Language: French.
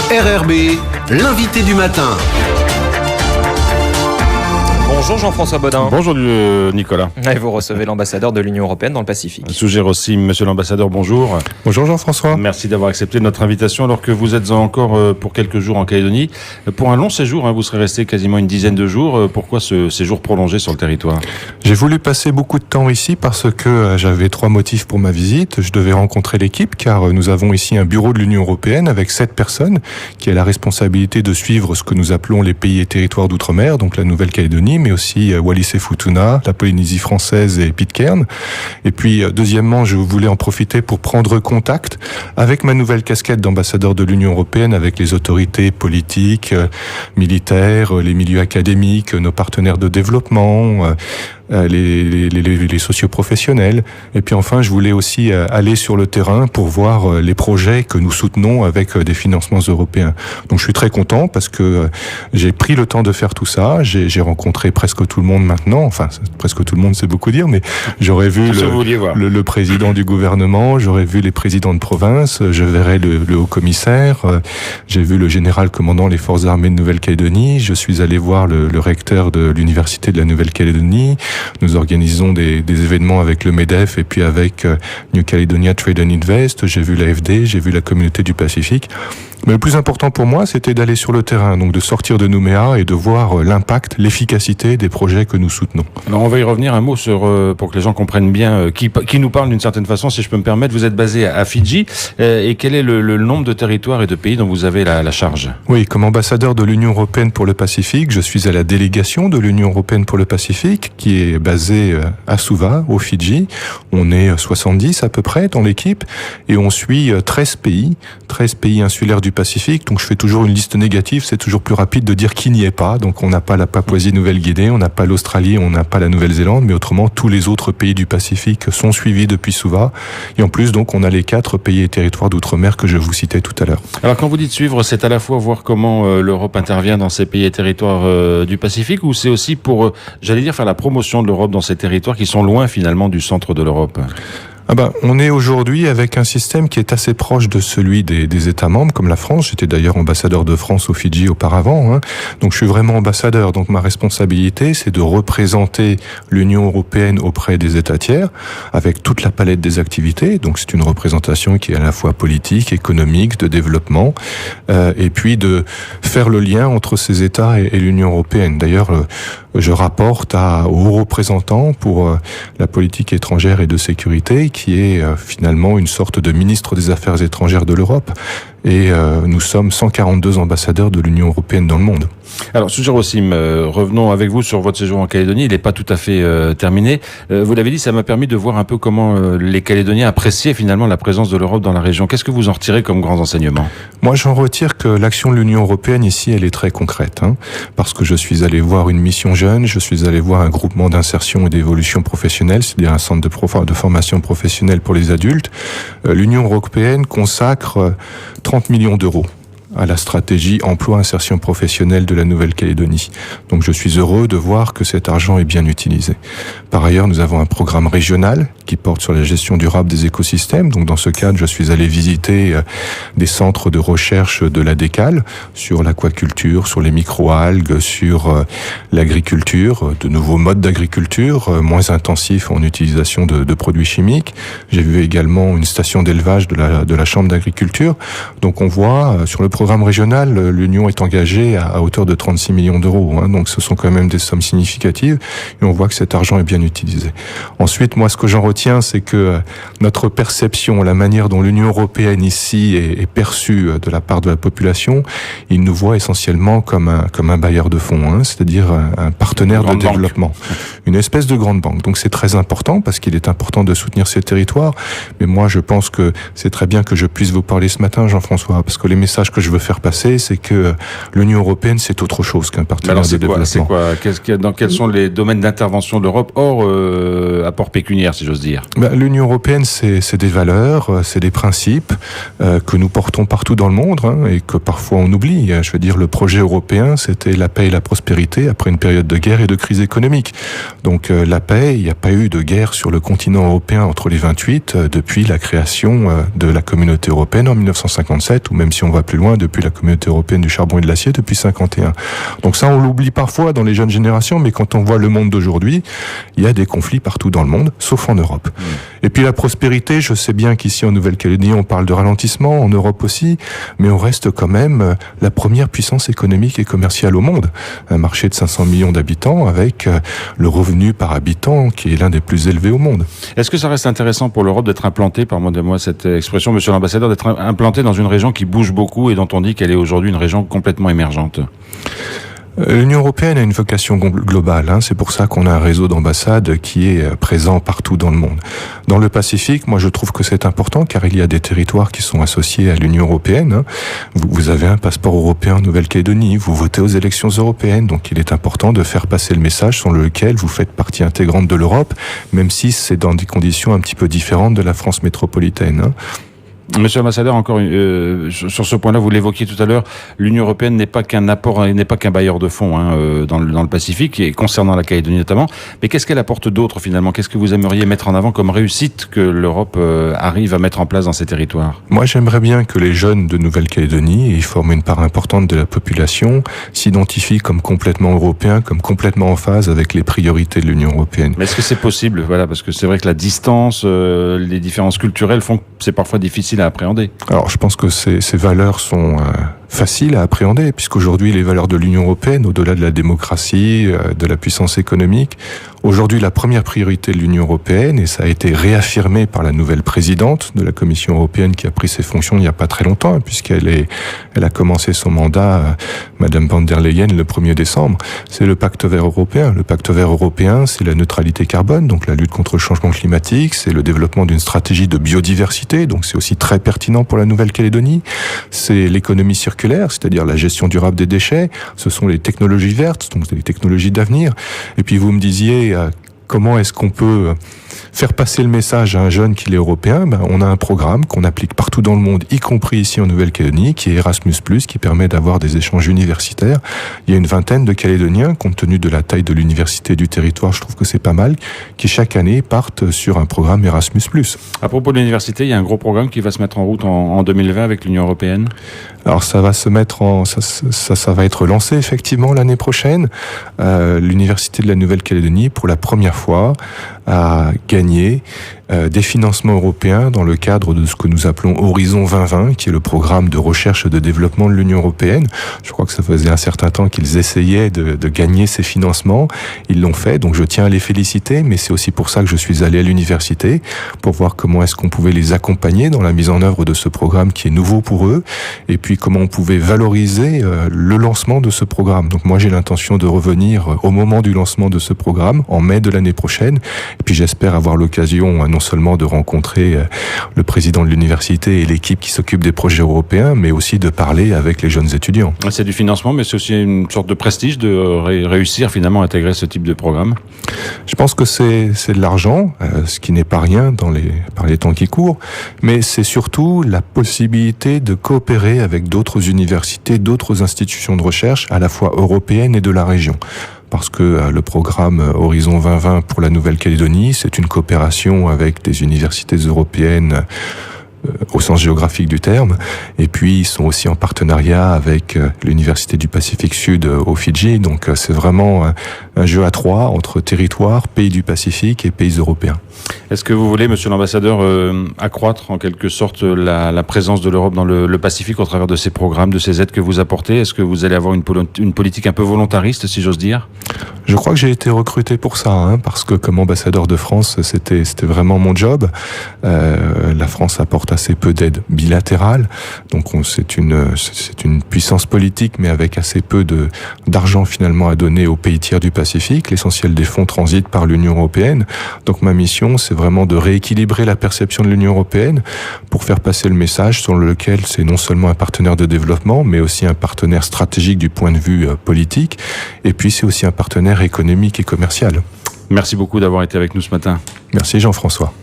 RRB, l'invité du matin. Bonjour Jean-François Bodin. Bonjour Nicolas. Et vous recevez l'ambassadeur de l'Union Européenne dans le Pacifique. Sougir aussi, monsieur l'ambassadeur, bonjour. Bonjour Jean-François. Merci d'avoir accepté notre invitation alors que vous êtes encore pour quelques jours en Calédonie. Pour un long séjour, vous serez resté quasiment une dizaine de jours. Pourquoi ce séjour prolongé sur le territoire ? J'ai voulu passer beaucoup de temps ici parce que j'avais 3 motifs pour ma visite. Je devais rencontrer l'équipe car nous avons ici un bureau de l'Union Européenne avec 7 personnes qui a la responsabilité de suivre ce que nous appelons les pays et territoires d'outre-mer, donc la Nouvelle-Calédonie, mais aussi Wallis et Futuna, la Polynésie française et Pitcairn. Et puis, deuxièmement, je voulais en profiter pour prendre contact avec ma nouvelle casquette d'ambassadeur de l'Union Européenne, avec les autorités politiques, militaires, les milieux académiques, nos partenaires de développement, les socioprofessionnels. Et puis enfin, je voulais aussi aller sur le terrain pour voir les projets que nous soutenons avec des financements européens. Donc je suis très content parce que j'ai pris le temps de faire tout ça. J'ai rencontré presque tout le monde maintenant. Enfin, presque tout le monde, c'est beaucoup dire, mais j'aurais vu le président du gouvernement, j'aurais vu les présidents de province, je verrai le haut-commissaire, j'ai vu le général commandant les forces armées de Nouvelle-Calédonie, je suis allé voir le recteur de l'université de la Nouvelle-Calédonie. Nous organisons des événements avec le MEDEF et puis avec New Caledonia Trade and Invest. J'ai vu l'AFD, j'ai vu la communauté du Pacifique. Mais le plus important pour moi, c'était d'aller sur le terrain, donc de sortir de Nouméa et de voir l'impact, l'efficacité des projets que nous soutenons. Alors on va y revenir un mot sur pour que les gens comprennent bien qui nous parle d'une certaine façon, si je peux me permettre. Vous êtes basé à Fidji et quel est le nombre de territoires et de pays dont vous avez la charge ? Oui, comme ambassadeur de l'Union Européenne pour le Pacifique, je suis à la délégation de l'Union Européenne pour le Pacifique qui est basée à Suva, au Fidji. On est 70 à peu près dans l'équipe et on suit 13 pays insulaires du Pacifique. Donc je fais toujours une liste négative, c'est toujours plus rapide de dire qui n'y est pas. Donc on n'a pas la Papouasie-Nouvelle-Guinée, on n'a pas l'Australie, on n'a pas la Nouvelle-Zélande, mais autrement tous les autres pays du Pacifique sont suivis depuis Suva. Et en plus donc on a les 4 pays et territoires d'outre-mer que je vous citais tout à l'heure. Alors quand vous dites suivre, c'est à la fois voir comment l'Europe intervient dans ces pays et territoires du Pacifique, ou c'est aussi pour, j'allais dire, faire la promotion de l'Europe dans ces territoires qui sont loin finalement du centre de l'Europe ? On est aujourd'hui avec un système qui est assez proche de celui des États membres, comme la France. J'étais d'ailleurs ambassadeur de France au Fidji auparavant. Donc je suis vraiment ambassadeur. Donc ma responsabilité, c'est de représenter l'Union européenne auprès des États tiers, avec toute la palette des activités. Donc c'est une représentation qui est à la fois politique, économique, de développement, et puis de faire le lien entre ces États et l'Union européenne. D'ailleurs, je rapporte au haut représentant pour la politique étrangère et de sécurité, qui est finalement une sorte de ministre des Affaires étrangères de l'Europe. Et nous sommes 142 ambassadeurs de l'Union européenne dans le monde. Alors, Sougir Wassim, revenons avec vous sur votre séjour en Calédonie. Il n'est pas tout à fait terminé. Vous l'avez dit, ça m'a permis de voir un peu comment les Calédoniens appréciaient finalement la présence de l'Europe dans la région. Qu'est-ce que vous en retirez comme grands enseignements ? Moi, j'en retire que l'action de l'Union européenne ici, elle est très concrète. Parce que je suis allé voir une mission jeune, je suis allé voir un groupement d'insertion et d'évolution professionnelle, c'est-à-dire un centre de formation professionnelle pour les adultes. L'Union européenne consacre 30 millions d'euros à la stratégie emploi-insertion professionnelle de la Nouvelle-Calédonie. Donc je suis heureux de voir que cet argent est bien utilisé. Par ailleurs, nous avons un programme régional qui porte sur la gestion durable des écosystèmes. Donc dans ce cadre, je suis allé visiter des centres de recherche de la DECAL sur l'aquaculture, sur les microalgues, sur l'agriculture, de nouveaux modes d'agriculture, moins intensifs en utilisation de produits chimiques. J'ai vu également une station d'élevage de la Chambre d'agriculture. Donc on voit sur le programme régional, l'Union est engagée à hauteur de 36 millions d'euros. Donc ce sont quand même des sommes significatives et on voit que cet argent est bien utilisé. Ensuite, moi, ce que j'en retiens, c'est que notre perception, la manière dont l'Union européenne ici est perçue de la part de la population, ils nous voient essentiellement comme un bailleur de fonds, c'est-à-dire un partenaire de développement. Une espèce de grande banque. Donc c'est très important parce qu'il est important de soutenir ces territoires. Mais moi, je pense que c'est très bien que je puisse vous parler ce matin, Jean-François, parce que les messages que je veux faire passer, c'est que l'Union européenne, c'est autre chose qu'un partenaire de développement. C'est quoi ? Dans quels sont les domaines d'intervention de l'Europe hors apport pécuniaire, si j'ose dire ? dire. L'Union européenne, c'est des valeurs, c'est des principes que nous portons partout dans le monde et que parfois on oublie. Je veux dire, le projet européen, c'était la paix et la prospérité après une période de guerre et de crise économique. Donc la paix, il n'y a pas eu de guerre sur le continent européen entre les 28 depuis la création de la communauté européenne en 1957, ou même si on va plus loin, depuis la communauté européenne du charbon et de l'acier depuis 51. Donc ça, on l'oublie parfois dans les jeunes générations, mais quand on voit le monde d'aujourd'hui, il y a des conflits partout dans le monde, sauf en Europe. Et puis la prospérité, je sais bien qu'ici en Nouvelle-Calédonie, on parle de ralentissement, en Europe aussi, mais on reste quand même la première puissance économique et commerciale au monde. Un marché de 500 millions d'habitants avec le revenu par habitant qui est l'un des plus élevés au monde. Est-ce que ça reste intéressant pour l'Europe d'être implantée, pardonnez-moi cette expression, monsieur l'ambassadeur, d'être implantée dans une région qui bouge beaucoup et dont on dit qu'elle est aujourd'hui une région complètement émergente? L'Union européenne a une vocation globale, c'est pour ça qu'on a un réseau d'ambassades qui est présent partout dans le monde. Dans le Pacifique, moi je trouve que c'est important car il y a des territoires qui sont associés à l'Union européenne. Vous avez un passeport européen en Nouvelle-Calédonie, vous votez aux élections européennes, donc il est important de faire passer le message selon lequel vous faites partie intégrante de l'Europe, même si c'est dans des conditions un petit peu différentes de la France métropolitaine. Monsieur l'ambassadeur, encore sur ce point-là, vous l'évoquiez tout à l'heure, l'Union européenne n'est pas qu'un apport, n'est pas qu'un bailleur de fonds dans le Pacifique, et concernant la Calédonie notamment. Mais qu'est-ce qu'elle apporte d'autre finalement? Qu'est-ce que vous aimeriez mettre en avant comme réussite que l'Europe arrive à mettre en place dans ces territoires? Moi, j'aimerais bien que les jeunes de Nouvelle-Calédonie, et ils forment une part importante de la population, s'identifient comme complètement européens, comme complètement en phase avec les priorités de l'Union européenne. Mais est-ce que c'est possible? Voilà, parce que c'est vrai que la distance, les différences culturelles font que c'est parfois difficile à appréhender. Alors, je pense que ces valeurs sont facile à appréhender, puisqu'aujourd'hui les valeurs de l'Union européenne, au-delà de la démocratie, de la puissance économique, aujourd'hui la première priorité de l'Union européenne, et ça a été réaffirmé par la nouvelle présidente de la Commission européenne qui a pris ses fonctions il n'y a pas très longtemps, puisqu'elle a commencé son mandat, Madame van der Leyen, le 1er décembre, c'est le pacte vert européen. Le pacte vert européen, c'est la neutralité carbone, donc la lutte contre le changement climatique, c'est le développement d'une stratégie de biodiversité, donc c'est aussi très pertinent pour la Nouvelle-Calédonie, c'est l'économie circulaire, c'est-à-dire la gestion durable des déchets, ce sont les technologies vertes, donc les technologies d'avenir. Et puis vous me disiez, comment est-ce qu'on peut faire passer le message à un jeune qu'il est européen? On a un programme qu'on applique partout dans le monde, y compris ici en Nouvelle-Calédonie, qui est Erasmus+, qui permet d'avoir des échanges universitaires. Il y a une vingtaine de Calédoniens, compte tenu de la taille de l'université du territoire, je trouve que c'est pas mal, qui chaque année partent sur un programme Erasmus+. À propos de l'université, il y a un gros programme qui va se mettre en route en 2020 avec l'Union européenne. Alors ça va se mettre ça va être lancé effectivement l'année prochaine. L'université de la Nouvelle-Calédonie, pour la première fois, a gagné des financements européens dans le cadre de ce que nous appelons Horizon 2020, qui est le programme de recherche et de développement de l'Union européenne. Je crois que ça faisait un certain temps qu'ils essayaient de gagner ces financements. Ils l'ont fait, donc je tiens à les féliciter, mais c'est aussi pour ça que je suis allé à l'université, pour voir comment est-ce qu'on pouvait les accompagner dans la mise en œuvre de ce programme qui est nouveau pour eux, et puis comment on pouvait valoriser le lancement de ce programme. Donc moi j'ai l'intention de revenir au moment du lancement de ce programme, en mai de l'année prochaine, et puis j'espère avoir l'occasion non seulement de rencontrer le président de l'université et l'équipe qui s'occupe des projets européens, mais aussi de parler avec les jeunes étudiants. C'est du financement, mais c'est aussi une sorte de prestige de réussir finalement à intégrer ce type de programme. Je pense que c'est de l'argent, ce qui n'est pas rien par les temps qui courent, mais c'est surtout la possibilité de coopérer avec d'autres universités, d'autres institutions de recherche, à la fois européennes et de la région. Parce que le programme Horizon 2020 pour la Nouvelle-Calédonie, c'est une coopération avec des universités européennes au sens géographique du terme, et puis ils sont aussi en partenariat avec l'Université du Pacifique Sud aux Fidji, donc c'est vraiment un jeu à trois entre territoires, pays du Pacifique et pays européens. Est-ce que vous voulez, monsieur l'ambassadeur, accroître en quelque sorte la présence de l'Europe dans le Pacifique au travers de ces programmes, de ces aides que vous apportez? Est-ce que vous allez avoir une politique un peu volontariste, si j'ose dire? Je crois que j'ai été recruté pour ça, parce que comme ambassadeur de France, c'était vraiment mon job. La France apporte assez peu d'aide bilatérale, donc c'est une puissance politique, mais avec assez peu d'argent finalement à donner aux pays tiers du Pacifique. L'essentiel des fonds transite par l'Union européenne. Donc ma mission, c'est vraiment de rééquilibrer la perception de l'Union européenne pour faire passer le message sur lequel c'est non seulement un partenaire de développement, mais aussi un partenaire stratégique du point de vue politique, et puis c'est aussi un partenaire économique et commercial. Merci beaucoup d'avoir été avec nous ce matin. Merci Jean-François.